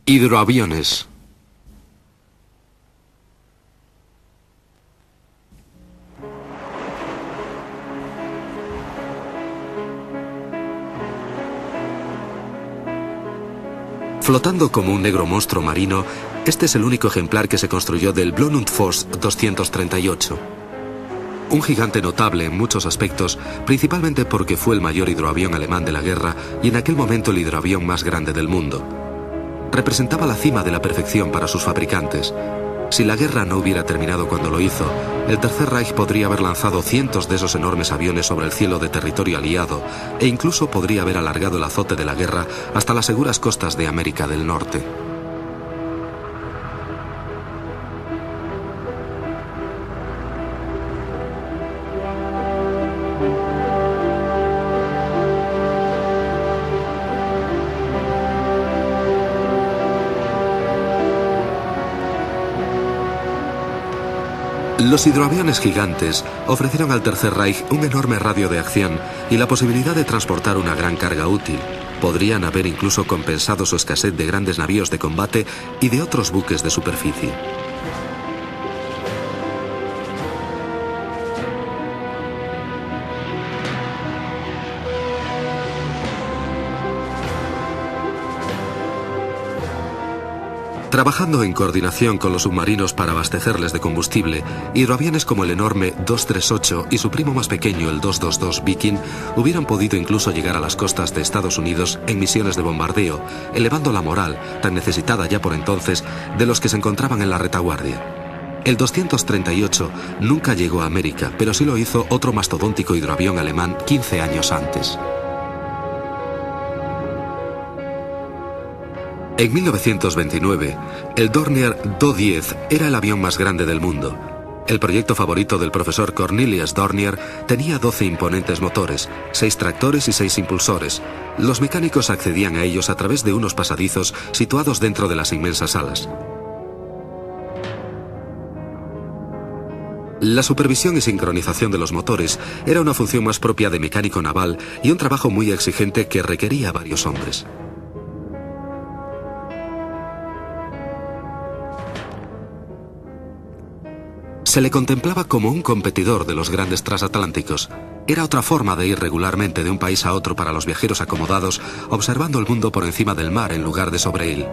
Hidroaviones. Flotando como un negro monstruo marino, este es el único ejemplar que se construyó del Blonundforce 238. Un gigante notable en muchos aspectos, principalmente porque fue el mayor hidroavión alemán de la guerra y en aquel momento el hidroavión más grande del mundo. Representaba la cima de la perfección para sus fabricantes. Si la guerra no hubiera terminado cuando lo hizo, el Tercer Reich podría haber lanzado cientos de esos enormes aviones sobre el cielo de territorio aliado e incluso podría haber alargado el azote de la guerra hasta las seguras costas de América del Norte. Los hidroaviones gigantes ofrecieron al Tercer Reich un enorme radio de acción y la posibilidad de transportar una gran carga útil. Podrían haber incluso compensado su escasez de grandes navíos de combate y de otros buques de superficie. Trabajando en coordinación con los submarinos para abastecerles de combustible, hidroaviones como el enorme 238 y su primo más pequeño, el 222 Viking, hubieran podido incluso llegar a las costas de Estados Unidos en misiones de bombardeo, elevando la moral, tan necesitada ya por entonces, de los que se encontraban en la retaguardia. El 238 nunca llegó a América, pero sí lo hizo otro mastodóntico hidroavión alemán 15 años antes. En 1929, el Dornier Do-10 era el avión más grande del mundo. El proyecto favorito del profesor Cornelius Dornier tenía 12 imponentes motores, 6 tractores y 6 impulsores. Los mecánicos accedían a ellos a través de unos pasadizos situados dentro de las inmensas alas. La supervisión y sincronización de los motores era una función más propia de mecánico naval y un trabajo muy exigente que requería varios hombres. Se le contemplaba como un competidor de los grandes transatlánticos. Era otra forma de ir regularmente de un país a otro para los viajeros acomodados, observando el mundo por encima del mar en lugar de sobre él.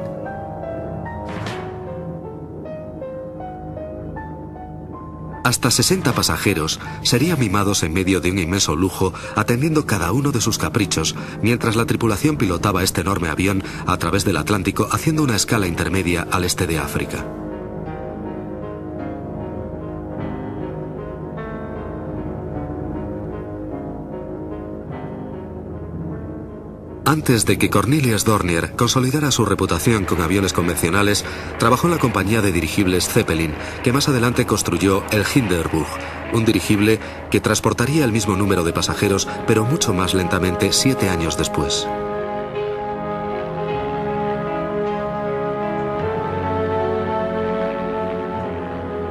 Hasta 60 pasajeros serían mimados en medio de un inmenso lujo, atendiendo cada uno de sus caprichos, mientras la tripulación pilotaba este enorme avión a través del Atlántico, haciendo una escala intermedia al este de África. Antes de que Cornelius Dornier consolidara su reputación con aviones convencionales, trabajó en la compañía de dirigibles Zeppelin, que más adelante construyó el Hindenburg, un dirigible que transportaría el mismo número de pasajeros, pero mucho más lentamente 7 años después.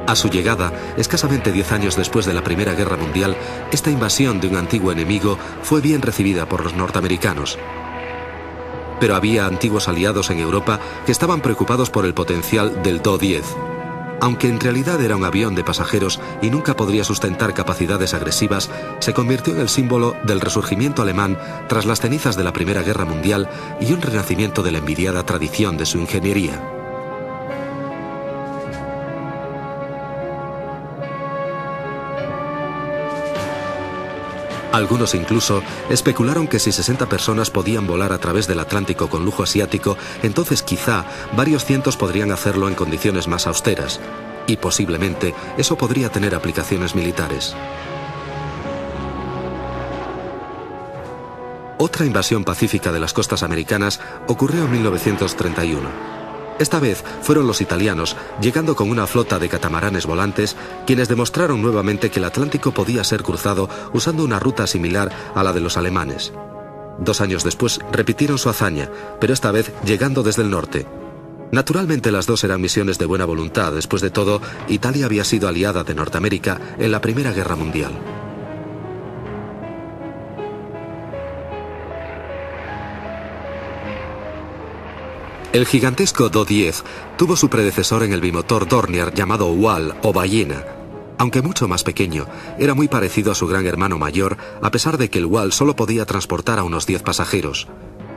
A su llegada, escasamente 10 años después de la Primera Guerra Mundial, esta invasión de un antiguo enemigo fue bien recibida por los norteamericanos. Pero había antiguos aliados en Europa que estaban preocupados por el potencial del Do-10. Aunque en realidad era un avión de pasajeros y nunca podría sustentar capacidades agresivas, se convirtió en el símbolo del resurgimiento alemán tras las cenizas de la Primera Guerra Mundial y un renacimiento de la envidiada tradición de su ingeniería. Algunos incluso especularon que si 60 personas podían volar a través del Atlántico con lujo asiático, entonces quizá varios cientos podrían hacerlo en condiciones más austeras. Y posiblemente eso podría tener aplicaciones militares. Otra invasión pacífica de las costas americanas ocurrió en 1931. Esta vez fueron los italianos, llegando con una flota de catamaranes volantes, quienes demostraron nuevamente que el Atlántico podía ser cruzado usando una ruta similar a la de los alemanes. 2 años después repitieron su hazaña, pero esta vez llegando desde el norte. Naturalmente las dos eran misiones de buena voluntad. Después de todo, Italia había sido aliada de Norteamérica en la Primera Guerra Mundial. El gigantesco Do-10 tuvo su predecesor en el bimotor Dornier llamado Wal o ballena. Aunque mucho más pequeño, era muy parecido a su gran hermano mayor, a pesar de que el Wal solo podía transportar a unos 10 pasajeros.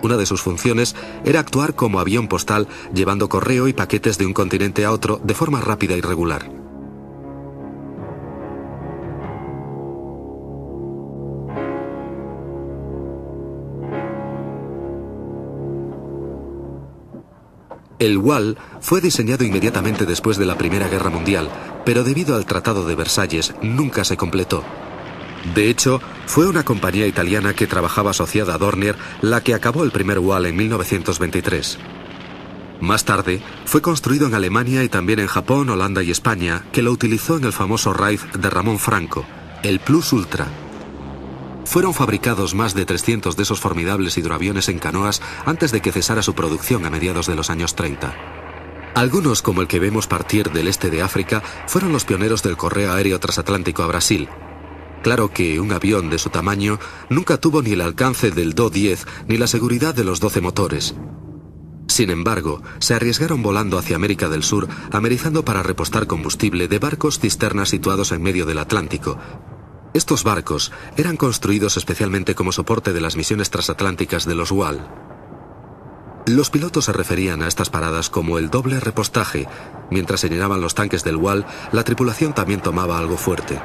Una de sus funciones era actuar como avión postal, llevando correo y paquetes de un continente a otro de forma rápida y regular. El Wal fue diseñado inmediatamente después de la Primera Guerra Mundial, pero debido al Tratado de Versalles nunca se completó. De hecho, fue una compañía italiana que trabajaba asociada a Dornier la que acabó el primer Wal en 1923. Más tarde, fue construido en Alemania y también en Japón, Holanda y España, que lo utilizó en el famoso raid de Ramón Franco, el Plus Ultra. Fueron fabricados más de 300 de esos formidables hidroaviones en canoas antes de que cesara su producción a mediados de los años 30. Algunos, como el que vemos partir del este de África, fueron los pioneros del correo aéreo transatlántico a Brasil. Claro que un avión de su tamaño nunca tuvo ni el alcance del Do-10 ni la seguridad de los 12 motores. Sin embargo, se arriesgaron volando hacia América del Sur, amerizando para repostar combustible de barcos cisternas situados en medio del Atlántico. Estos barcos eran construidos especialmente como soporte de las misiones transatlánticas de los Wal. Los pilotos se referían a estas paradas como el doble repostaje. Mientras se llenaban los tanques del Wal, la tripulación también tomaba algo fuerte.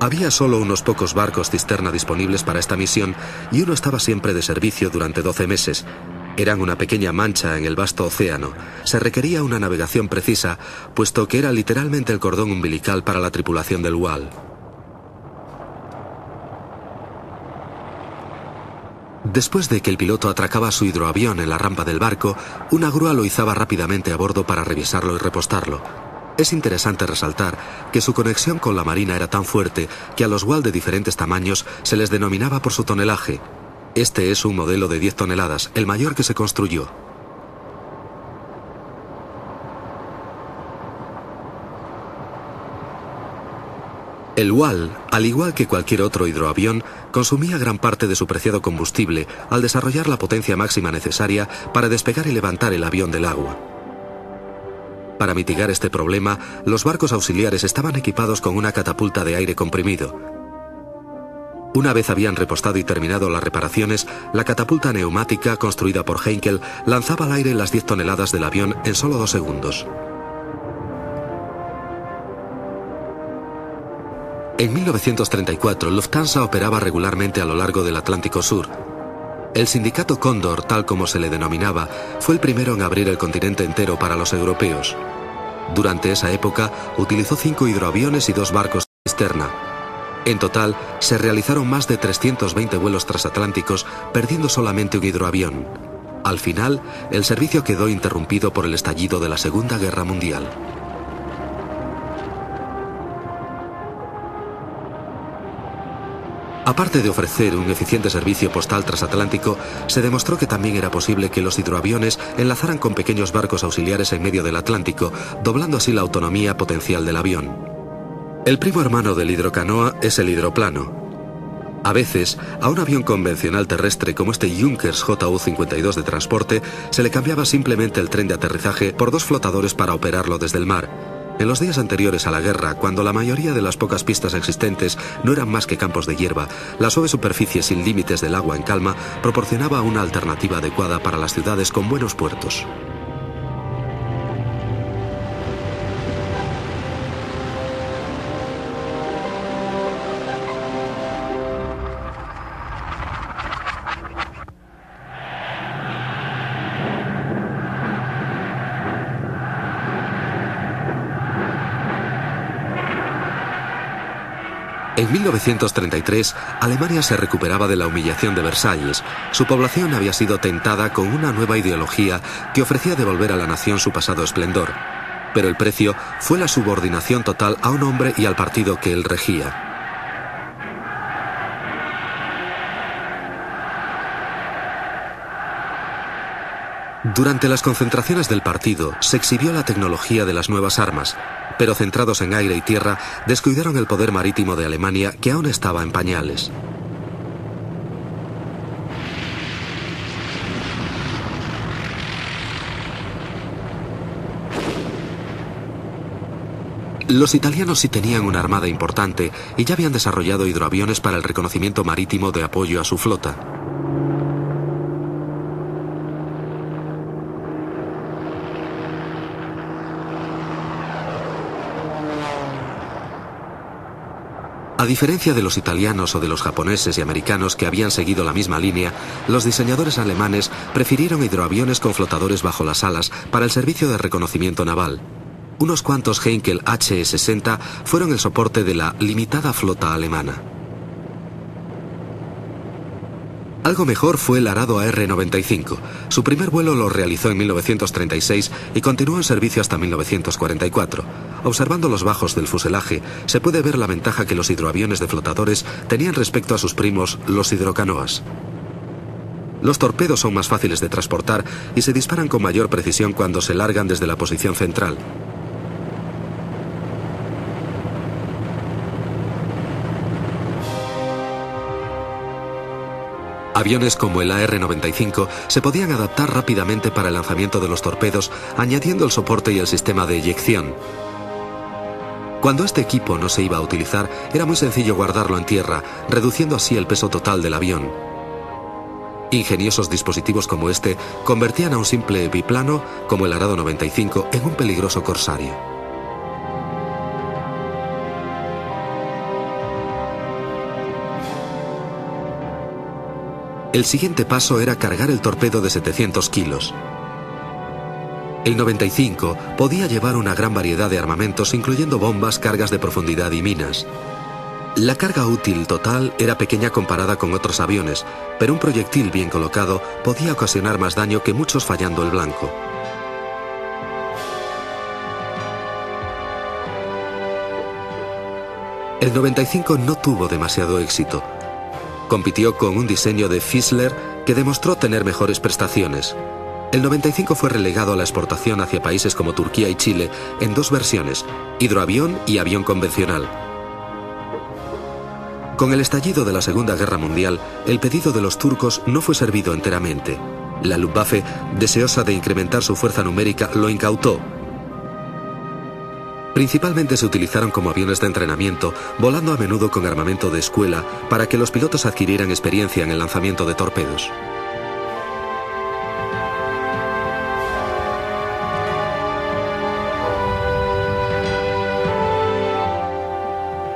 Había solo unos pocos barcos cisterna disponibles para esta misión y uno estaba siempre de servicio durante 12 meses. Eran una pequeña mancha en el vasto océano. Se requería una navegación precisa, puesto que era literalmente el cordón umbilical para la tripulación del Wal. Después de que el piloto atracaba su hidroavión en la rampa del barco, una grúa lo izaba rápidamente a bordo para revisarlo y repostarlo. Es interesante resaltar que su conexión con la marina era tan fuerte que a los Wal de diferentes tamaños se les denominaba por su tonelaje. Este es un modelo de 10 toneladas, el mayor que se construyó. El Wal, al igual que cualquier otro hidroavión, consumía gran parte de su preciado combustible al desarrollar la potencia máxima necesaria para despegar y levantar el avión del agua. Para mitigar este problema, los barcos auxiliares estaban equipados con una catapulta de aire comprimido. Una vez habían repostado y terminado las reparaciones, la catapulta neumática, construida por Heinkel, lanzaba al aire las 10 toneladas del avión en solo 2 segundos. En 1934, Lufthansa operaba regularmente a lo largo del Atlántico Sur. El sindicato Cóndor, tal como se le denominaba, fue el primero en abrir el continente entero para los europeos. Durante esa época, utilizó 5 hidroaviones y 2 barcos cisterna. En total, se realizaron más de 320 vuelos transatlánticos, perdiendo solamente un hidroavión. Al final, el servicio quedó interrumpido por el estallido de la Segunda Guerra Mundial. Aparte de ofrecer un eficiente servicio postal transatlántico, se demostró que también era posible que los hidroaviones enlazaran con pequeños barcos auxiliares en medio del Atlántico, doblando así la autonomía potencial del avión. El primo hermano del hidrocanoa es el hidroplano. A veces, a un avión convencional terrestre como este Junkers Ju-52 de transporte, se le cambiaba simplemente el tren de aterrizaje por 2 flotadores para operarlo desde el mar. En los días anteriores a la guerra, cuando la mayoría de las pocas pistas existentes no eran más que campos de hierba, la suave superficie sin límites del agua en calma proporcionaba una alternativa adecuada para las ciudades con buenos puertos. En 1933, Alemania se recuperaba de la humillación de Versalles. Su población había sido tentada con una nueva ideología que ofrecía devolver a la nación su pasado esplendor. Pero el precio fue la subordinación total a un hombre y al partido que él regía. Durante las concentraciones del partido se exhibió la tecnología de las nuevas armas, pero centrados en aire y tierra, descuidaron el poder marítimo de Alemania, que aún estaba en pañales. Los italianos sí tenían una armada importante y ya habían desarrollado hidroaviones para el reconocimiento marítimo de apoyo a su flota. A diferencia de los italianos o de los japoneses y americanos que habían seguido la misma línea, los diseñadores alemanes prefirieron hidroaviones con flotadores bajo las alas para el servicio de reconocimiento naval. Unos cuantos Heinkel HE-60 fueron el soporte de la limitada flota alemana. Algo mejor fue el Arado AR-95. Su primer vuelo lo realizó en 1936 y continuó en servicio hasta 1944. Observando los bajos del fuselaje, se puede ver la ventaja que los hidroaviones de flotadores tenían respecto a sus primos, los hidrocanoas. Los torpedos son más fáciles de transportar y se disparan con mayor precisión cuando se largan desde la posición central. Aviones como el AR-95 se podían adaptar rápidamente para el lanzamiento de los torpedos, añadiendo el soporte y el sistema de eyección. Cuando este equipo no se iba a utilizar, era muy sencillo guardarlo en tierra, reduciendo así el peso total del avión. Ingeniosos dispositivos como este convertían a un simple biplano, como el Arado 95, en un peligroso corsario. El siguiente paso era cargar el torpedo de 700 kilos. El 95 podía llevar una gran variedad de armamentos, incluyendo bombas, cargas de profundidad y minas. La carga útil total era pequeña comparada con otros aviones, pero un proyectil bien colocado podía ocasionar más daño que muchos fallando el blanco. El 95 no tuvo demasiado éxito. Compitió con un diseño de Fischler que demostró tener mejores prestaciones. El 95 fue relegado a la exportación hacia países como Turquía y Chile en dos versiones, hidroavión y avión convencional. Con el estallido de la Segunda Guerra Mundial, el pedido de los turcos no fue servido enteramente. La Luftwaffe, deseosa de incrementar su fuerza numérica, lo incautó. Principalmente se utilizaron como aviones de entrenamiento, volando a menudo con armamento de escuela para que los pilotos adquirieran experiencia en el lanzamiento de torpedos.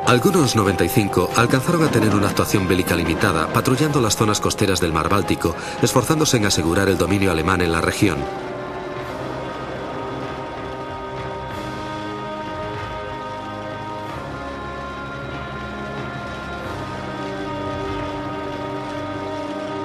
Algunos 95 alcanzaron a tener una actuación bélica limitada, patrullando las zonas costeras del Mar Báltico, esforzándose en asegurar el dominio alemán en la región.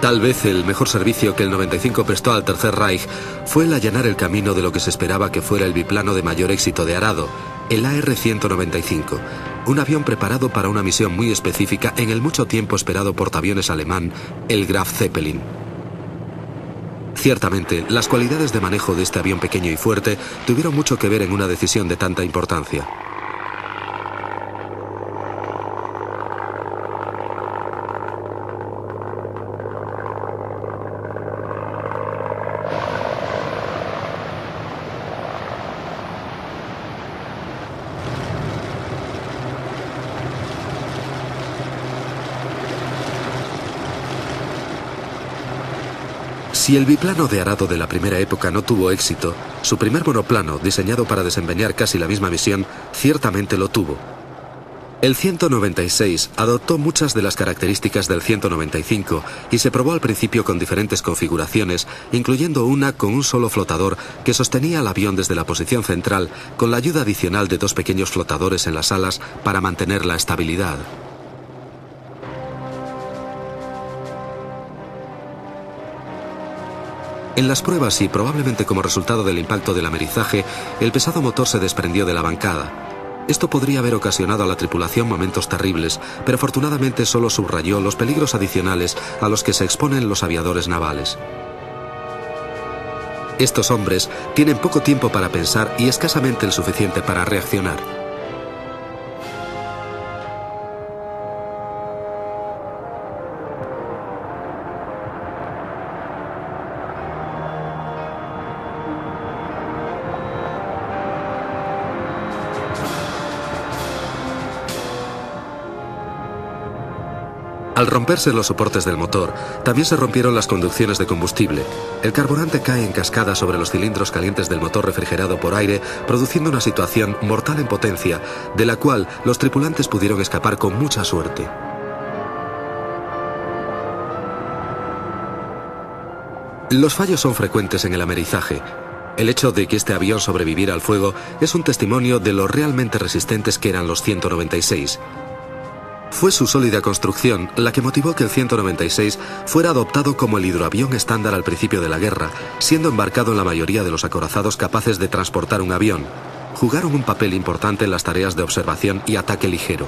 Tal vez el mejor servicio que el 95 prestó al Tercer Reich fue el allanar el camino de lo que se esperaba que fuera el biplano de mayor éxito de Arado, el AR-195, un avión preparado para una misión muy específica en el mucho tiempo esperado portaaviones alemán, el Graf Zeppelin. Ciertamente, las cualidades de manejo de este avión pequeño y fuerte tuvieron mucho que ver en una decisión de tanta importancia. Si el biplano de Arado de la primera época no tuvo éxito, su primer monoplano, diseñado para desempeñar casi la misma misión, ciertamente lo tuvo. El 196 adoptó muchas de las características del 195 y se probó al principio con diferentes configuraciones, incluyendo una con un solo flotador que sostenía el avión desde la posición central, con la ayuda adicional de dos pequeños flotadores en las alas para mantener la estabilidad. En las pruebas y probablemente como resultado del impacto del amerizaje, el pesado motor se desprendió de la bancada. Esto podría haber ocasionado a la tripulación momentos terribles, pero afortunadamente solo subrayó los peligros adicionales a los que se exponen los aviadores navales. Estos hombres tienen poco tiempo para pensar y escasamente el suficiente para reaccionar. Al romperse los soportes del motor, también se rompieron las conducciones de combustible. El carburante cae en cascada sobre los cilindros calientes del motor refrigerado por aire, produciendo una situación mortal en potencia, de la cual los tripulantes pudieron escapar con mucha suerte. Los fallos son frecuentes en el amerizaje. El hecho de que este avión sobreviviera al fuego es un testimonio de lo realmente resistentes que eran los 196. Fue su sólida construcción la que motivó que el 196 fuera adoptado como el hidroavión estándar al principio de la guerra, siendo embarcado en la mayoría de los acorazados capaces de transportar un avión. Jugaron un papel importante en las tareas de observación y ataque ligero.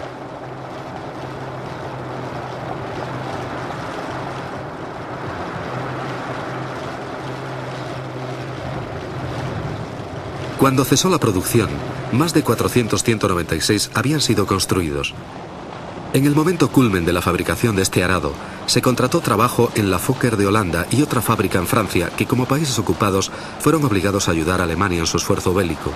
Cuando cesó la producción, más de 400 196 habían sido construidos. En el momento culmen de la fabricación de este arado, se contrató trabajo en la Fokker de Holanda y otra fábrica en Francia, que como países ocupados fueron obligados a ayudar a Alemania en su esfuerzo bélico.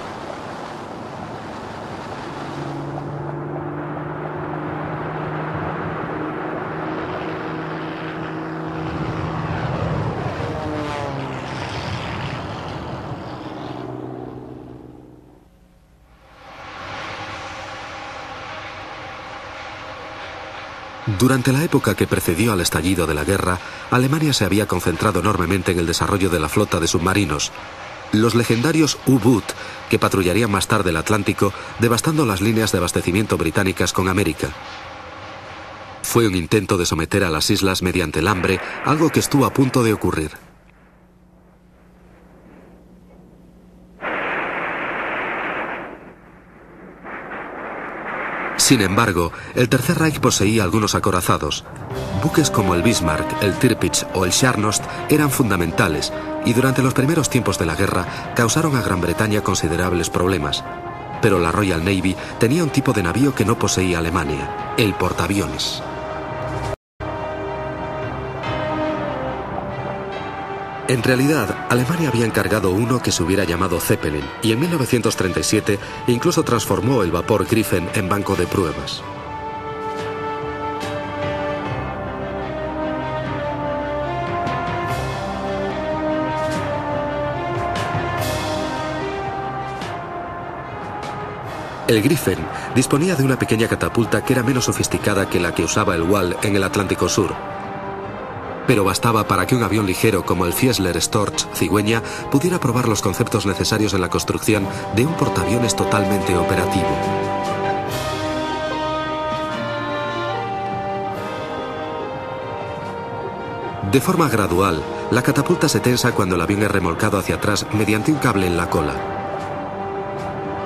Durante la época que precedió al estallido de la guerra, Alemania se había concentrado enormemente en el desarrollo de la flota de submarinos. Los legendarios U-Boot, que patrullarían más tarde el Atlántico, devastando las líneas de abastecimiento británicas con América. Fue un intento de someter a las islas mediante el hambre, algo que estuvo a punto de ocurrir. Sin embargo, el Tercer Reich poseía algunos acorazados. Buques como el Bismarck, el Tirpitz o el Scharnhorst eran fundamentales y durante los primeros tiempos de la guerra causaron a Gran Bretaña considerables problemas. Pero la Royal Navy tenía un tipo de navío que no poseía Alemania, el portaaviones. En realidad, Alemania había encargado uno que se hubiera llamado Zeppelin, y en 1937 incluso transformó el vapor Griffin en banco de pruebas. El Griffin disponía de una pequeña catapulta que era menos sofisticada que la que usaba el Wal en el Atlántico Sur. Pero bastaba para que un avión ligero como el Fiesler Storch Cigüeña pudiera probar los conceptos necesarios en la construcción de un portaaviones totalmente operativo. De forma gradual, la catapulta se tensa cuando el avión es remolcado hacia atrás mediante un cable en la cola.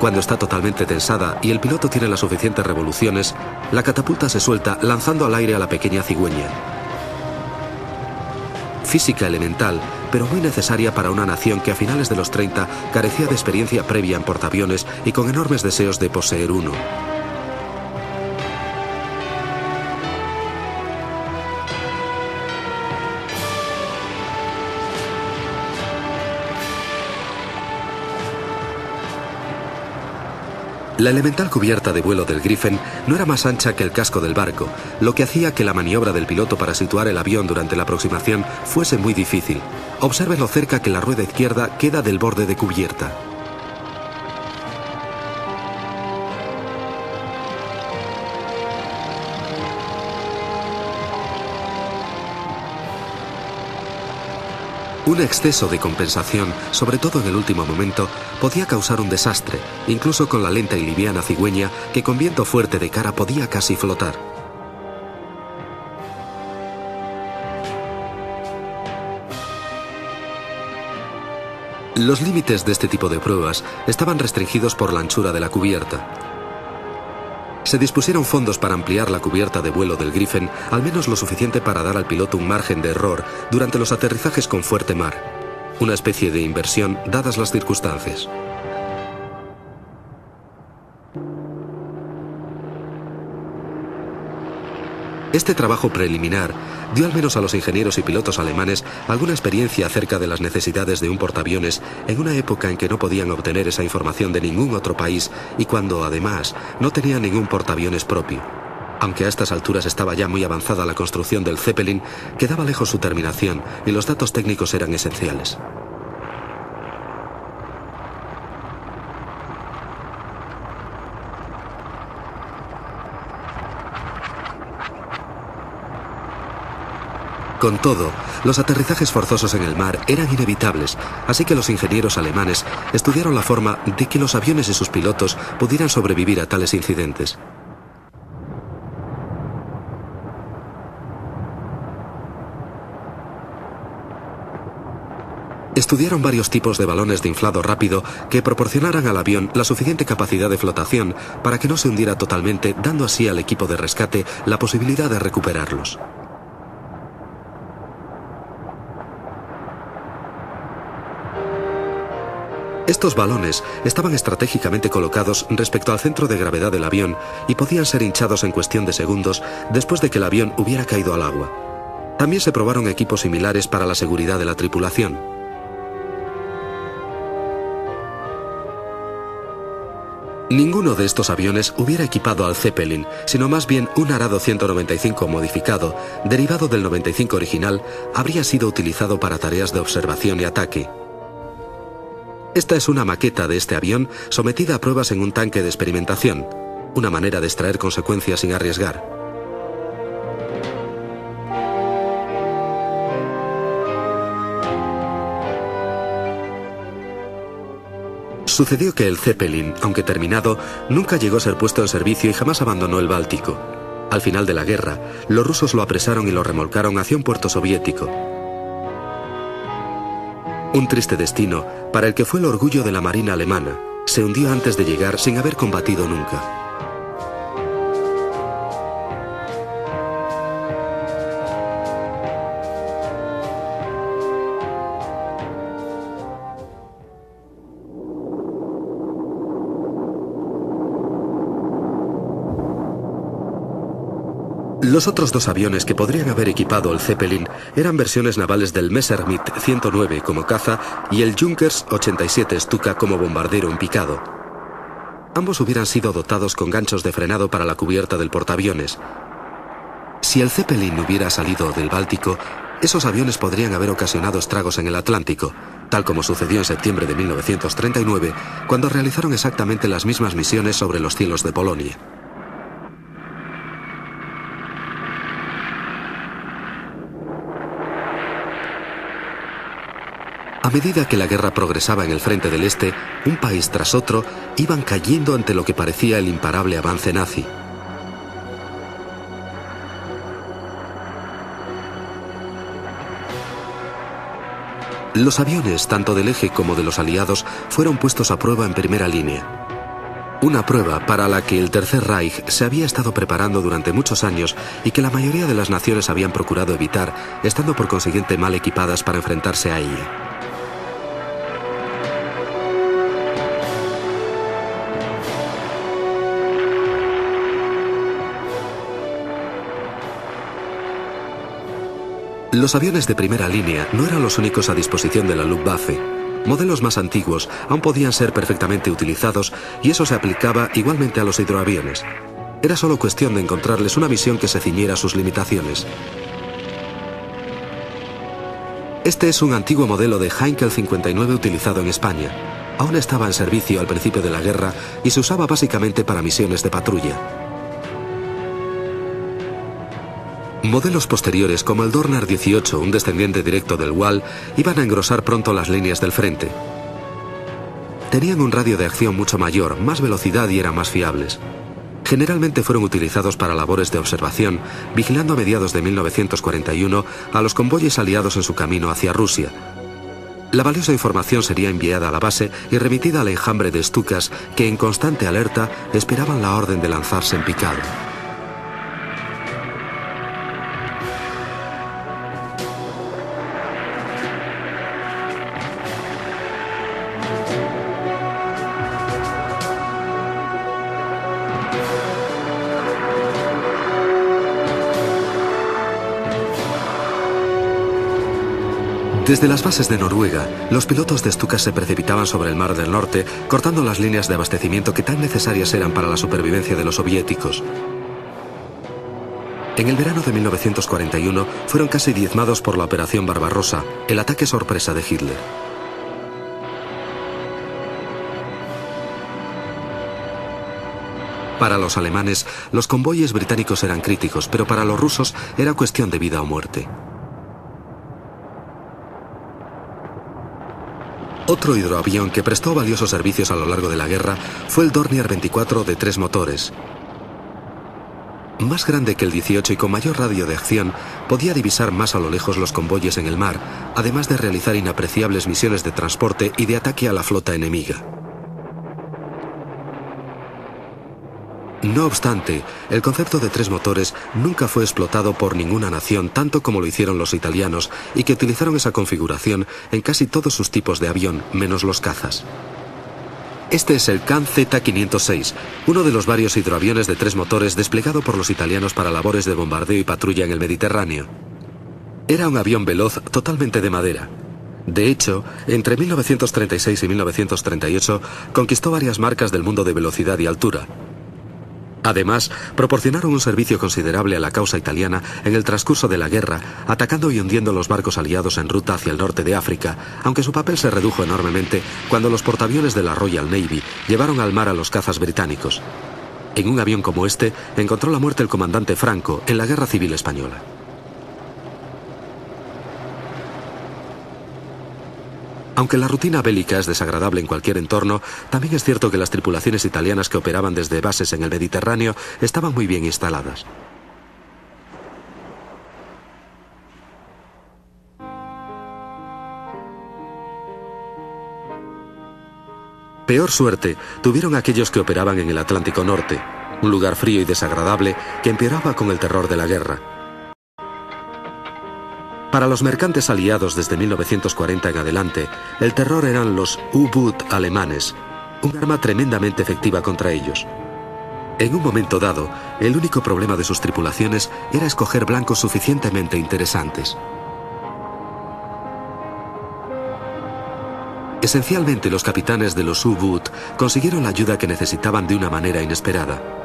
Cuando está totalmente tensada y el piloto tiene las suficientes revoluciones, la catapulta se suelta lanzando al aire a la pequeña cigüeña. Física elemental, pero muy necesaria para una nación que a finales de los 30 carecía de experiencia previa en portaaviones y con enormes deseos de poseer uno. La elemental cubierta de vuelo del Griffin no era más ancha que el casco del barco, lo que hacía que la maniobra del piloto para situar el avión durante la aproximación fuese muy difícil. Observen lo cerca que la rueda izquierda queda del borde de cubierta. Un exceso de compensación, sobre todo en el último momento, podía causar un desastre, incluso con la lenta y liviana cigüeña que con viento fuerte de cara podía casi flotar. Los límites de este tipo de pruebas estaban restringidos por la anchura de la cubierta. Se dispusieron fondos para ampliar la cubierta de vuelo del Griffin, al menos lo suficiente para dar al piloto un margen de error durante los aterrizajes con fuerte mar. Una especie de inversión dadas las circunstancias. Este trabajo preliminar dio al menos a los ingenieros y pilotos alemanes alguna experiencia acerca de las necesidades de un portaaviones en una época en que no podían obtener esa información de ningún otro país y cuando, además, no tenían ningún portaaviones propio. Aunque a estas alturas estaba ya muy avanzada la construcción del Zeppelin, quedaba lejos su terminación y los datos técnicos eran esenciales. Con todo, los aterrizajes forzosos en el mar eran inevitables, así que los ingenieros alemanes estudiaron la forma de que los aviones y sus pilotos pudieran sobrevivir a tales incidentes. Estudiaron varios tipos de balones de inflado rápido que proporcionaran al avión la suficiente capacidad de flotación para que no se hundiera totalmente, dando así al equipo de rescate la posibilidad de recuperarlos. Estos balones estaban estratégicamente colocados respecto al centro de gravedad del avión y podían ser hinchados en cuestión de segundos después de que el avión hubiera caído al agua. También se probaron equipos similares para la seguridad de la tripulación. Ninguno de estos aviones hubiera equipado al Zeppelin, sino más bien un Arado 195 modificado, derivado del 95 original, habría sido utilizado para tareas de observación y ataque. Esta es una maqueta de este avión sometida a pruebas en un tanque de experimentación, una manera de extraer consecuencias sin arriesgar. Sucedió que el Zeppelin, aunque terminado, nunca llegó a ser puesto en servicio y jamás abandonó el Báltico. Al final de la guerra, los rusos lo apresaron y lo remolcaron hacia un puerto soviético. Un triste destino para el que fue el orgullo de la Marina alemana. Se hundió antes de llegar sin haber combatido nunca. Los otros dos aviones que podrían haber equipado el Zeppelin eran versiones navales del Messerschmitt 109 como caza y el Junkers 87 Stuka como bombardero en picado. Ambos hubieran sido dotados con ganchos de frenado para la cubierta del portaaviones. Si el Zeppelin hubiera salido del Báltico, esos aviones podrían haber ocasionado estragos en el Atlántico, tal como sucedió en septiembre de 1939, cuando realizaron exactamente las mismas misiones sobre los cielos de Polonia. A medida que la guerra progresaba en el frente del Este, un país tras otro iban cayendo ante lo que parecía el imparable avance nazi. Los aviones, tanto del eje como de los aliados, fueron puestos a prueba en primera línea. Una prueba para la que el Tercer Reich se había estado preparando durante muchos años y que la mayoría de las naciones habían procurado evitar, estando por consiguiente mal equipadas para enfrentarse a ella. Los aviones de primera línea no eran los únicos a disposición de la Luftwaffe. Modelos más antiguos aún podían ser perfectamente utilizados y eso se aplicaba igualmente a los hidroaviones. Era solo cuestión de encontrarles una misión que se ciñera a sus limitaciones. Este es un antiguo modelo de Heinkel 59 utilizado en España. Aún estaba en servicio al principio de la guerra y se usaba básicamente para misiones de patrulla. Modelos posteriores como el Dornier 18, un descendiente directo del Wal, iban a engrosar pronto las líneas del frente. Tenían un radio de acción mucho mayor, más velocidad y eran más fiables. Generalmente fueron utilizados para labores de observación, vigilando a mediados de 1941 a los convoyes aliados en su camino hacia Rusia. La valiosa información sería enviada a la base y remitida al enjambre de Stukas que, en constante alerta, esperaban la orden de lanzarse en picado. Desde las bases de Noruega, los pilotos de Stuka se precipitaban sobre el Mar del Norte, cortando las líneas de abastecimiento que tan necesarias eran para la supervivencia de los soviéticos. En el verano de 1941 fueron casi diezmados por la Operación Barbarossa, el ataque sorpresa de Hitler. Para los alemanes, los convoyes británicos eran críticos, pero para los rusos era cuestión de vida o muerte. Otro hidroavión que prestó valiosos servicios a lo largo de la guerra fue el Dornier 24 de 3 motores. Más grande que el 18 y con mayor radio de acción, podía divisar más a lo lejos los convoyes en el mar, además de realizar inapreciables misiones de transporte y de ataque a la flota enemiga. No obstante, el concepto de 3 motores nunca fue explotado por ninguna nación tanto como lo hicieron los italianos, y que utilizaron esa configuración en casi todos sus tipos de avión, menos los cazas. Este es el Can Z506, uno de los varios hidroaviones de 3 motores desplegado por los italianos para labores de bombardeo y patrulla en el Mediterráneo. Era un avión veloz totalmente de madera. De hecho, entre 1936 y 1938 conquistó varias marcas del mundo de velocidad y altura. Además, proporcionaron un servicio considerable a la causa italiana en el transcurso de la guerra, atacando y hundiendo los barcos aliados en ruta hacia el norte de África, aunque su papel se redujo enormemente cuando los portaaviones de la Royal Navy llevaron al mar a los cazas británicos. En un avión como este, encontró la muerte el comandante Franco en la Guerra Civil Española. Aunque la rutina bélica es desagradable en cualquier entorno, también es cierto que las tripulaciones italianas que operaban desde bases en el Mediterráneo estaban muy bien instaladas. Peor suerte tuvieron aquellos que operaban en el Atlántico Norte, un lugar frío y desagradable que empeoraba con el terror de la guerra. Para los mercantes aliados desde 1940 en adelante, el terror eran los U-Boot alemanes, un arma tremendamente efectiva contra ellos. En un momento dado, el único problema de sus tripulaciones era escoger blancos suficientemente interesantes. Esencialmente, los capitanes de los U-Boot consiguieron la ayuda que necesitaban de una manera inesperada.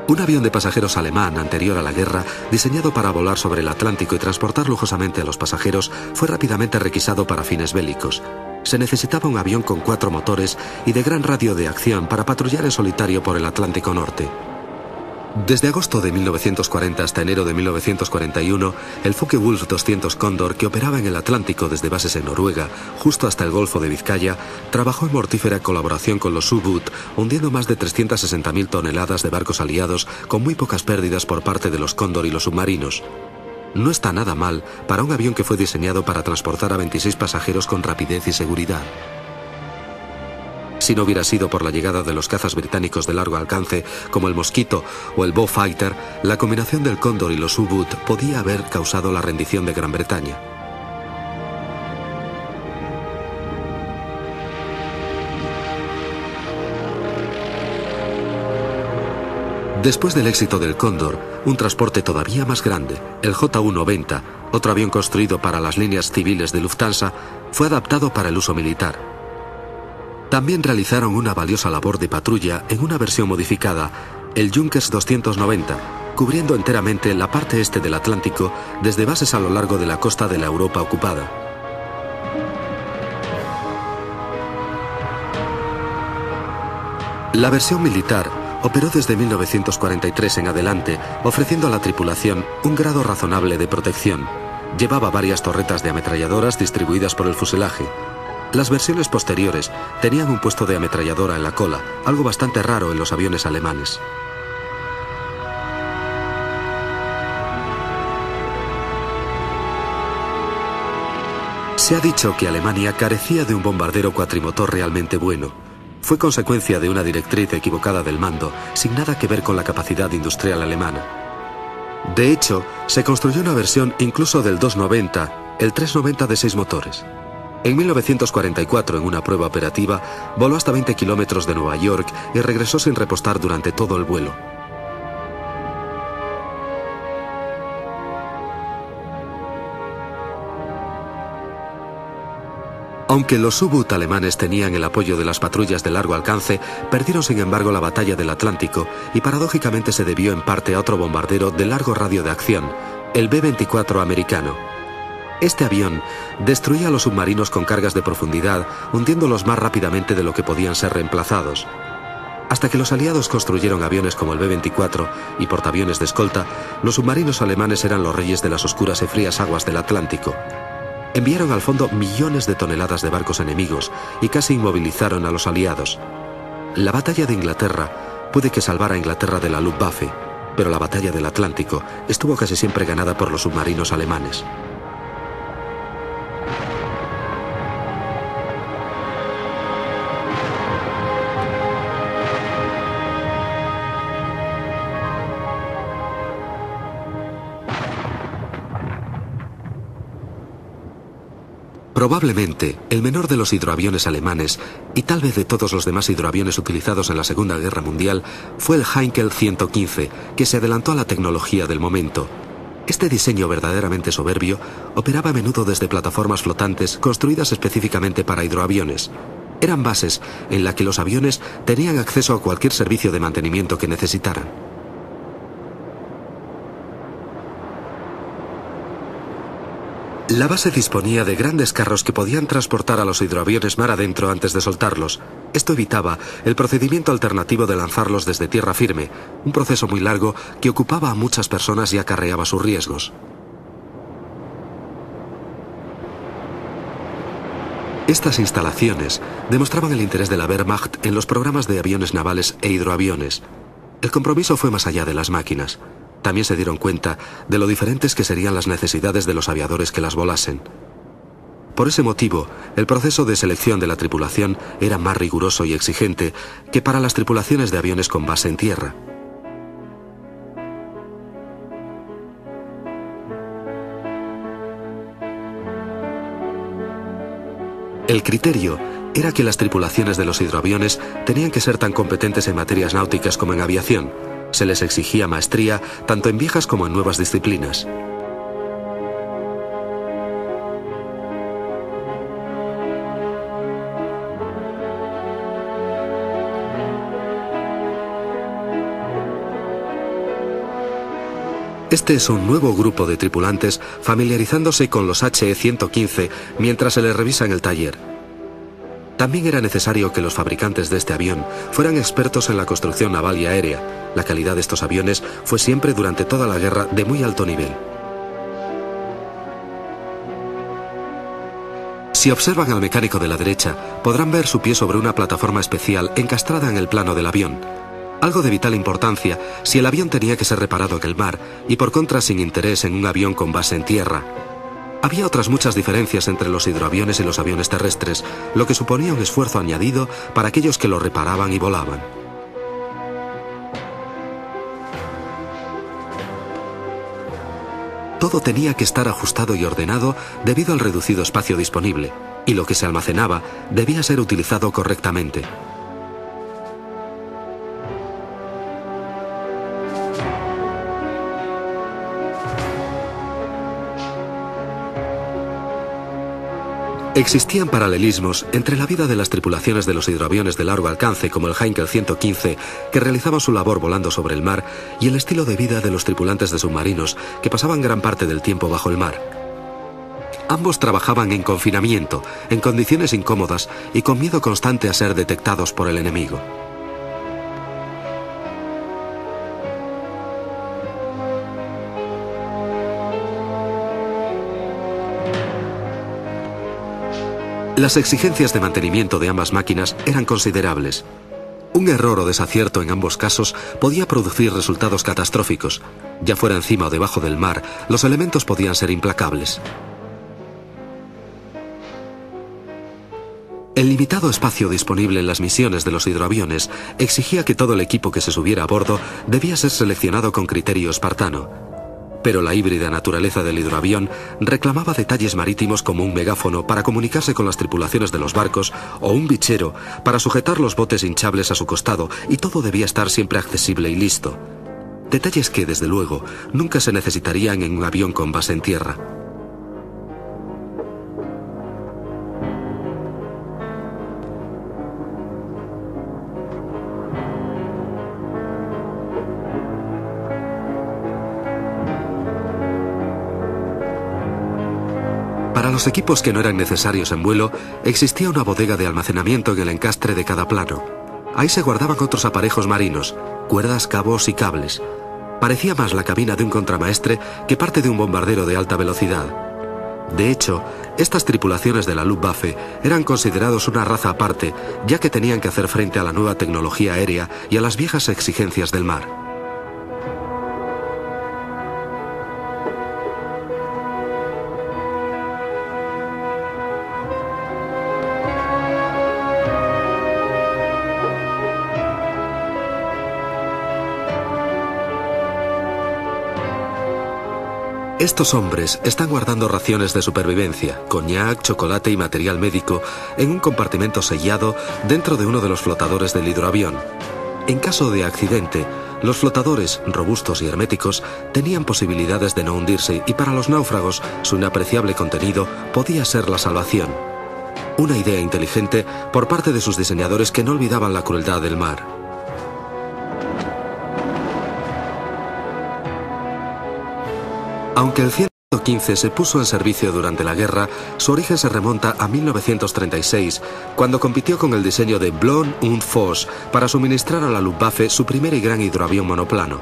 Un avión de pasajeros alemán anterior a la guerra, diseñado para volar sobre el Atlántico y transportar lujosamente a los pasajeros, fue rápidamente requisado para fines bélicos. Se necesitaba un avión con 4 motores y de gran radio de acción para patrullar en solitario por el Atlántico Norte. Desde agosto de 1940 hasta enero de 1941, el Focke-Wulf 200 Cóndor, que operaba en el Atlántico desde bases en Noruega, justo hasta el Golfo de Vizcaya, trabajó en mortífera colaboración con los U-Boot, hundiendo más de 360.000 toneladas de barcos aliados, con muy pocas pérdidas por parte de los Cóndor y los submarinos. No está nada mal para un avión que fue diseñado para transportar a 26 pasajeros con rapidez y seguridad. Si no hubiera sido por la llegada de los cazas británicos de largo alcance, como el Mosquito o el Beaufighter, la combinación del Cóndor y los U-Boot podía haber causado la rendición de Gran Bretaña. Después del éxito del Cóndor, un transporte todavía más grande, el JU-90, otro avión construido para las líneas civiles de Lufthansa, fue adaptado para el uso militar. También realizaron una valiosa labor de patrulla en una versión modificada, el Junkers 290, cubriendo enteramente la parte este del Atlántico desde bases a lo largo de la costa de la Europa ocupada. La versión militar operó desde 1943 en adelante, ofreciendo a la tripulación un grado razonable de protección. Llevaba varias torretas de ametralladoras distribuidas por el fuselaje. Las versiones posteriores tenían un puesto de ametralladora en la cola, algo bastante raro en los aviones alemanes. Se ha dicho que Alemania carecía de un bombardero cuatrimotor realmente bueno. Fue consecuencia de una directriz equivocada del mando, sin nada que ver con la capacidad industrial alemana. De hecho, se construyó una versión incluso del 290, el 390 de 6 motores. En 1944, en una prueba operativa, voló hasta 20 kilómetros de Nueva York y regresó sin repostar durante todo el vuelo. Aunque los U-Boot alemanes tenían el apoyo de las patrullas de largo alcance, perdieron sin embargo la batalla del Atlántico y paradójicamente se debió en parte a otro bombardero de largo radio de acción, el B-24 americano. Este avión destruía a los submarinos con cargas de profundidad, hundiéndolos más rápidamente de lo que podían ser reemplazados. Hasta que los aliados construyeron aviones como el B-24 y portaaviones de escolta, los submarinos alemanes eran los reyes de las oscuras y frías aguas del Atlántico. Enviaron al fondo millones de toneladas de barcos enemigos y casi inmovilizaron a los aliados. La batalla de Inglaterra puede que salvara a Inglaterra de la Luftwaffe, pero la batalla del Atlántico estuvo casi siempre ganada por los submarinos alemanes. Probablemente, el menor de los hidroaviones alemanes, y tal vez de todos los demás hidroaviones utilizados en la Segunda Guerra Mundial, fue el Heinkel 115, que se adelantó a la tecnología del momento. Este diseño verdaderamente soberbio operaba a menudo desde plataformas flotantes construidas específicamente para hidroaviones. Eran bases en las que los aviones tenían acceso a cualquier servicio de mantenimiento que necesitaran. La base disponía de grandes carros que podían transportar a los hidroaviones mar adentro antes de soltarlos. Esto evitaba el procedimiento alternativo de lanzarlos desde tierra firme, un proceso muy largo que ocupaba a muchas personas y acarreaba sus riesgos. Estas instalaciones demostraban el interés de la Wehrmacht en los programas de aviones navales e hidroaviones. El compromiso fue más allá de las máquinas. También se dieron cuenta de lo diferentes que serían las necesidades de los aviadores que las volasen. Por ese motivo, el proceso de selección de la tripulación era más riguroso y exigente que para las tripulaciones de aviones con base en tierra. El criterio era que las tripulaciones de los hidroaviones tenían que ser tan competentes en materias náuticas como en aviación. Se les exigía maestría tanto en viejas como en nuevas disciplinas. Este es un nuevo grupo de tripulantes familiarizándose con los HE-115 mientras se les revisa en el taller. También era necesario que los fabricantes de este avión fueran expertos en la construcción naval y aérea. La calidad de estos aviones fue siempre durante toda la guerra de muy alto nivel. Si observan al mecánico de la derecha, podrán ver su pie sobre una plataforma especial encastrada en el plano del avión. Algo de vital importancia si el avión tenía que ser reparado en el mar y por contra sin interés en un avión con base en tierra. Había otras muchas diferencias entre los hidroaviones y los aviones terrestres, lo que suponía un esfuerzo añadido para aquellos que los reparaban y volaban. Todo tenía que estar ajustado y ordenado debido al reducido espacio disponible, y lo que se almacenaba debía ser utilizado correctamente. Existían paralelismos entre la vida de las tripulaciones de los hidroaviones de largo alcance como el Heinkel 115, que realizaban su labor volando sobre el mar, y el estilo de vida de los tripulantes de submarinos, que pasaban gran parte del tiempo bajo el mar. Ambos trabajaban en confinamiento, en condiciones incómodas y con miedo constante a ser detectados por el enemigo. Las exigencias de mantenimiento de ambas máquinas eran considerables. Un error o desacierto en ambos casos podía producir resultados catastróficos. Ya fuera encima o debajo del mar, los elementos podían ser implacables. El limitado espacio disponible en las misiones de los hidroaviones exigía que todo el equipo que se subiera a bordo debía ser seleccionado con criterio espartano. Pero la híbrida naturaleza del hidroavión reclamaba detalles marítimos como un megáfono para comunicarse con las tripulaciones de los barcos o un bichero para sujetar los botes hinchables a su costado, y todo debía estar siempre accesible y listo. Detalles que, desde luego, nunca se necesitarían en un avión con base en tierra. Para los equipos que no eran necesarios en vuelo, existía una bodega de almacenamiento en el encastre de cada plano. Ahí se guardaban otros aparejos marinos, cuerdas, cabos y cables. Parecía más la cabina de un contramaestre que parte de un bombardero de alta velocidad. De hecho, estas tripulaciones de la Luftwaffe eran considerados una raza aparte, ya que tenían que hacer frente a la nueva tecnología aérea y a las viejas exigencias del mar. Estos hombres están guardando raciones de supervivencia, coñac, chocolate y material médico en un compartimento sellado dentro de uno de los flotadores del hidroavión. En caso de accidente, los flotadores, robustos y herméticos, tenían posibilidades de no hundirse y para los náufragos su inapreciable contenido podía ser la salvación. Una idea inteligente por parte de sus diseñadores que no olvidaban la crueldad del mar. Aunque el 115 se puso en servicio durante la guerra, su origen se remonta a 1936, cuando compitió con el diseño de Ballon und Force para suministrar a la Luftwaffe su primer y gran hidroavión monoplano.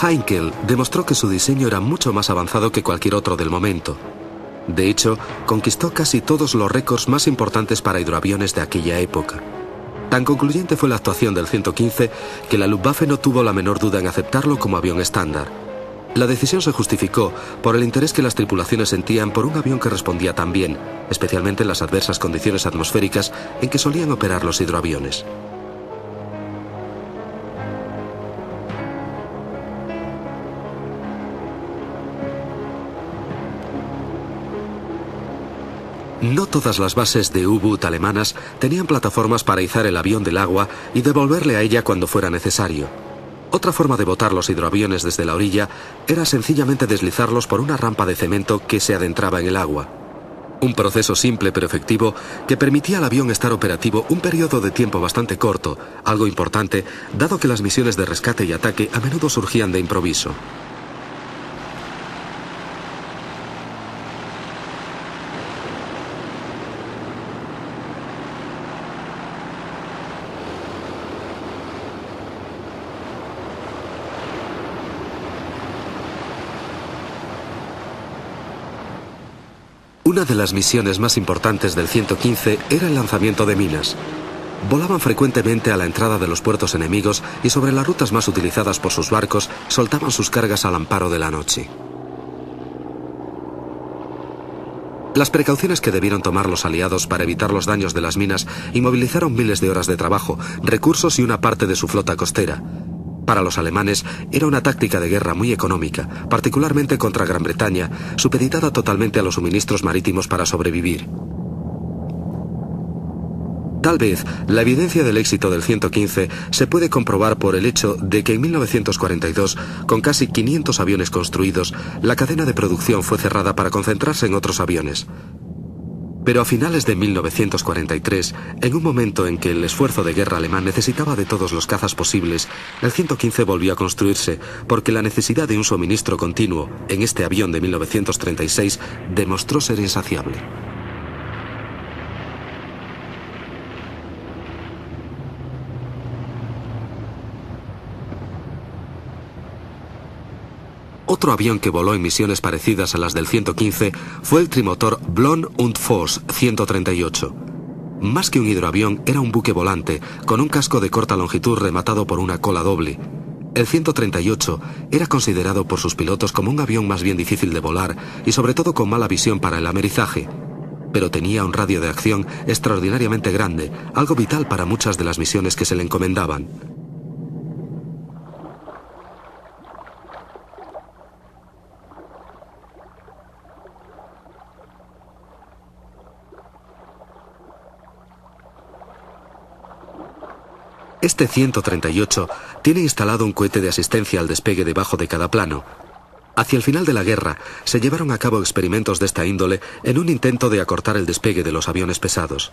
Heinkel demostró que su diseño era mucho más avanzado que cualquier otro del momento. De hecho, conquistó casi todos los récords más importantes para hidroaviones de aquella época. Tan concluyente fue la actuación del 115 que la Luftwaffe no tuvo la menor duda en aceptarlo como avión estándar. La decisión se justificó por el interés que las tripulaciones sentían por un avión que respondía tan bien, especialmente en las adversas condiciones atmosféricas en que solían operar los hidroaviones. No todas las bases de U-Boot alemanas tenían plataformas para izar el avión del agua y devolverle a ella cuando fuera necesario. Otra forma de botar los hidroaviones desde la orilla era sencillamente deslizarlos por una rampa de cemento que se adentraba en el agua. Un proceso simple pero efectivo que permitía al avión estar operativo un periodo de tiempo bastante corto, algo importante, dado que las misiones de rescate y ataque a menudo surgían de improviso. Una de las misiones más importantes del 115 era el lanzamiento de minas. Volaban frecuentemente a la entrada de los puertos enemigos y sobre las rutas más utilizadas por sus barcos soltaban sus cargas al amparo de la noche. Las precauciones que debieron tomar los aliados para evitar los daños de las minas inmovilizaron miles de horas de trabajo, recursos y una parte de su flota costera. Para los alemanes era una táctica de guerra muy económica, particularmente contra Gran Bretaña, supeditada totalmente a los suministros marítimos para sobrevivir. Tal vez la evidencia del éxito del 115 se puede comprobar por el hecho de que en 1942, con casi 500 aviones construidos, la cadena de producción fue cerrada para concentrarse en otros aviones. Pero a finales de 1943, en un momento en que el esfuerzo de guerra alemán necesitaba de todos los cazas posibles, el 115 volvió a construirse porque la necesidad de un suministro continuo en este avión de 1936 demostró ser insaciable. Otro avión que voló en misiones parecidas a las del 115 fue el trimotor Ballon und Force 138. Más que un hidroavión, era un buque volante, con un casco de corta longitud rematado por una cola doble. El 138 era considerado por sus pilotos como un avión más bien difícil de volar y sobre todo con mala visión para el amerizaje. Pero tenía un radio de acción extraordinariamente grande, algo vital para muchas de las misiones que se le encomendaban. Este 138 tiene instalado un cohete de asistencia al despegue debajo de cada plano. Hacia el final de la guerra se llevaron a cabo experimentos de esta índole en un intento de acortar el despegue de los aviones pesados.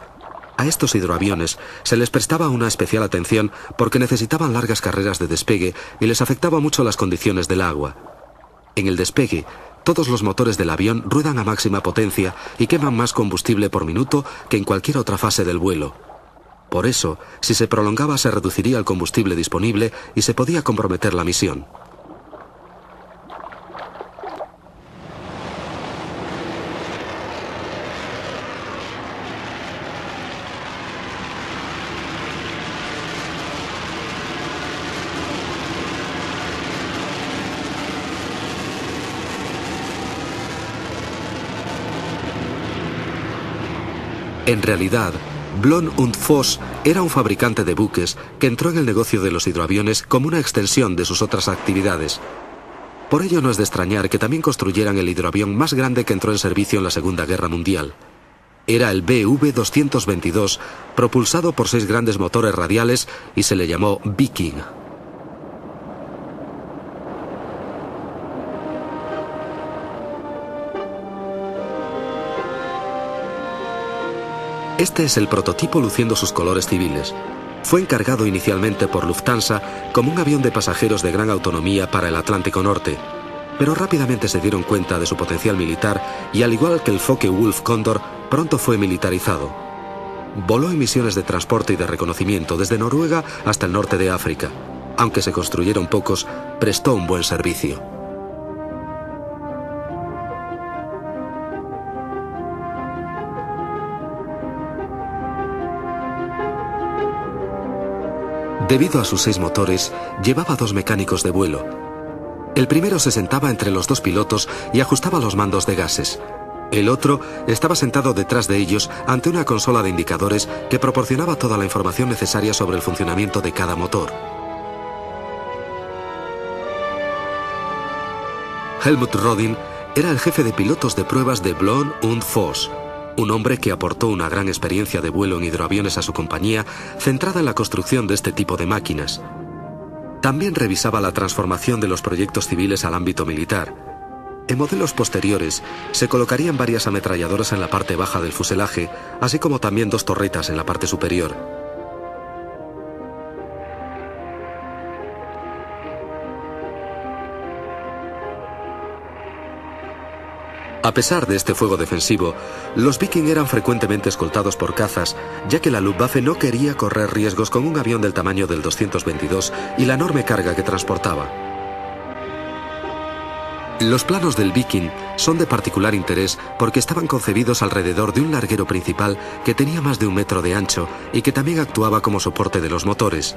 A estos hidroaviones se les prestaba una especial atención porque necesitaban largas carreras de despegue y les afectaba mucho las condiciones del agua. En el despegue, Todos los motores del avión ruedan a máxima potencia y queman más combustible por minuto que en cualquier otra fase del vuelo. Por eso, si se prolongaba se reduciría el combustible disponible y se podía comprometer la misión. En realidad, Blohm & Voss era un fabricante de buques que entró en el negocio de los hidroaviones como una extensión de sus otras actividades. Por ello no es de extrañar que también construyeran el hidroavión más grande que entró en servicio en la Segunda Guerra Mundial. Era el Bv-222, propulsado por 6 grandes motores radiales y se le llamó Viking. Este es el prototipo luciendo sus colores civiles. Fue encargado inicialmente por Lufthansa como un avión de pasajeros de gran autonomía para el Atlántico Norte, pero rápidamente se dieron cuenta de su potencial militar y, al igual que el Focke-Wulf Cóndor, pronto fue militarizado. Voló en misiones de transporte y de reconocimiento desde Noruega hasta el norte de África. Aunque se construyeron pocos, prestó un buen servicio. Debido a sus 6 motores, llevaba 2 mecánicos de vuelo. El primero se sentaba entre los 2 pilotos y ajustaba los mandos de gases. El otro estaba sentado detrás de ellos ante una consola de indicadores que proporcionaba toda la información necesaria sobre el funcionamiento de cada motor. Helmut Rodin era el jefe de pilotos de pruebas de Blohm & Voss, un hombre que aportó una gran experiencia de vuelo en hidroaviones a su compañía, centrada en la construcción de este tipo de máquinas. También revisaba la transformación de los proyectos civiles al ámbito militar. En modelos posteriores se colocarían varias ametralladoras en la parte baja del fuselaje, así como también 2 torretas en la parte superior. A pesar de este fuego defensivo, los Viking eran frecuentemente escoltados por cazas, ya que la Luftwaffe no quería correr riesgos con un avión del tamaño del 222 y la enorme carga que transportaba. Los planos del Viking son de particular interés porque estaban concebidos alrededor de un larguero principal que tenía más de 1 metro de ancho y que también actuaba como soporte de los motores.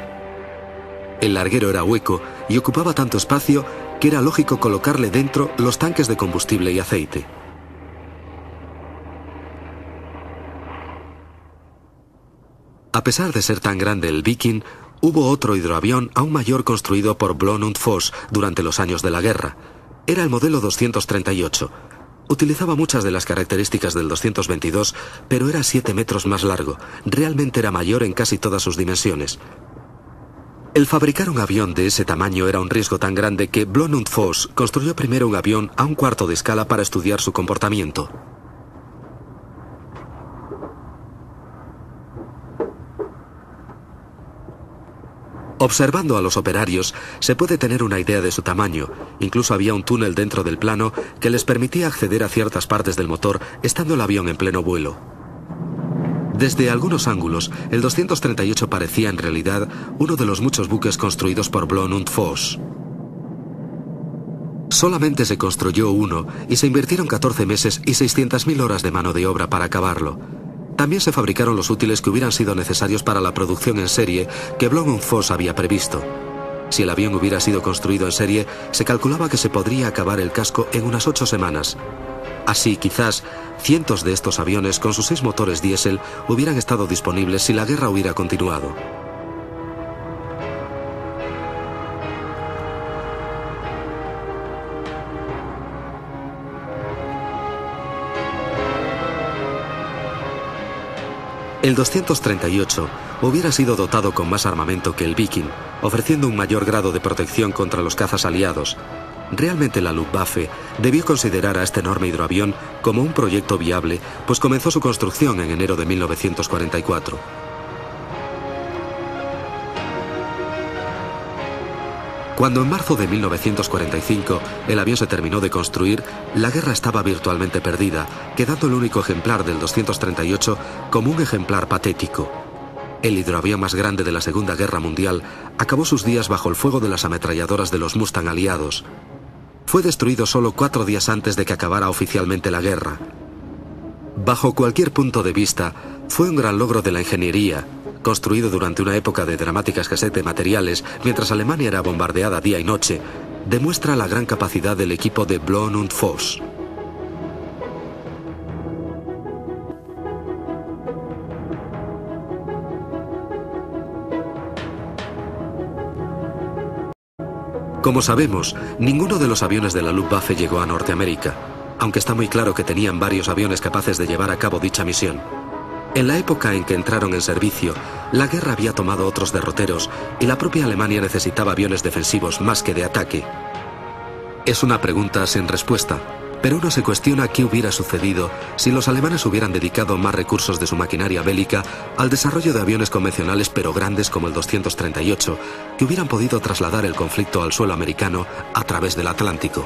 El larguero era hueco y ocupaba tanto espacio que era lógico colocarle dentro los tanques de combustible y aceite. A pesar de ser tan grande el Viking, hubo otro hidroavión aún mayor construido por Blohm & Voss durante los años de la guerra. Era el modelo 238. Utilizaba muchas de las características del 222, pero era 7 metros más largo. Realmente era mayor en casi todas sus dimensiones. El fabricar un avión de ese tamaño era un riesgo tan grande que Blohm & Voss construyó primero un avión a 1/4 de escala para estudiar su comportamiento. Observando a los operarios se puede tener una idea de su tamaño. Incluso había un túnel dentro del plano que les permitía acceder a ciertas partes del motor estando el avión en pleno vuelo. Desde algunos ángulos, el 238 parecía en realidad uno de los muchos buques construidos por Blohm & Voss. Solamente se construyó uno y se invirtieron 14 meses y 600.000 horas de mano de obra para acabarlo. También se fabricaron los útiles que hubieran sido necesarios para la producción en serie que Blohm & Voss había previsto. Si el avión hubiera sido construido en serie, se calculaba que se podría acabar el casco en unas 8 semanas. Así, quizás, cientos de estos aviones con sus 6 motores diésel hubieran estado disponibles si la guerra hubiera continuado. El 238 hubiera sido dotado con más armamento que el Viking, ofreciendo un mayor grado de protección contra los cazas aliados. Realmente la Luftwaffe debió considerar a este enorme hidroavión como un proyecto viable, pues comenzó su construcción en enero de 1944. Cuando en marzo de 1945 el avión se terminó de construir, la guerra estaba virtualmente perdida, quedando el único ejemplar del 238 como un ejemplar patético. El hidroavión más grande de la Segunda Guerra Mundial acabó sus días bajo el fuego de las ametralladoras de los Mustang aliados. Fue destruido solo 4 días antes de que acabara oficialmente la guerra. Bajo cualquier punto de vista, fue un gran logro de la ingeniería, construido durante una época de dramática escasez de materiales, mientras Alemania era bombardeada día y noche, demuestra la gran capacidad del equipo de Blohm und Voss. Como sabemos, ninguno de los aviones de la Luftwaffe llegó a Norteamérica, aunque está muy claro que tenían varios aviones capaces de llevar a cabo dicha misión. En la época en que entraron en servicio, la guerra había tomado otros derroteros y la propia Alemania necesitaba aviones defensivos más que de ataque. Es una pregunta sin respuesta, pero uno se cuestiona qué hubiera sucedido si los alemanes hubieran dedicado más recursos de su maquinaria bélica al desarrollo de aviones convencionales pero grandes como el 238, que hubieran podido trasladar el conflicto al suelo americano a través del Atlántico.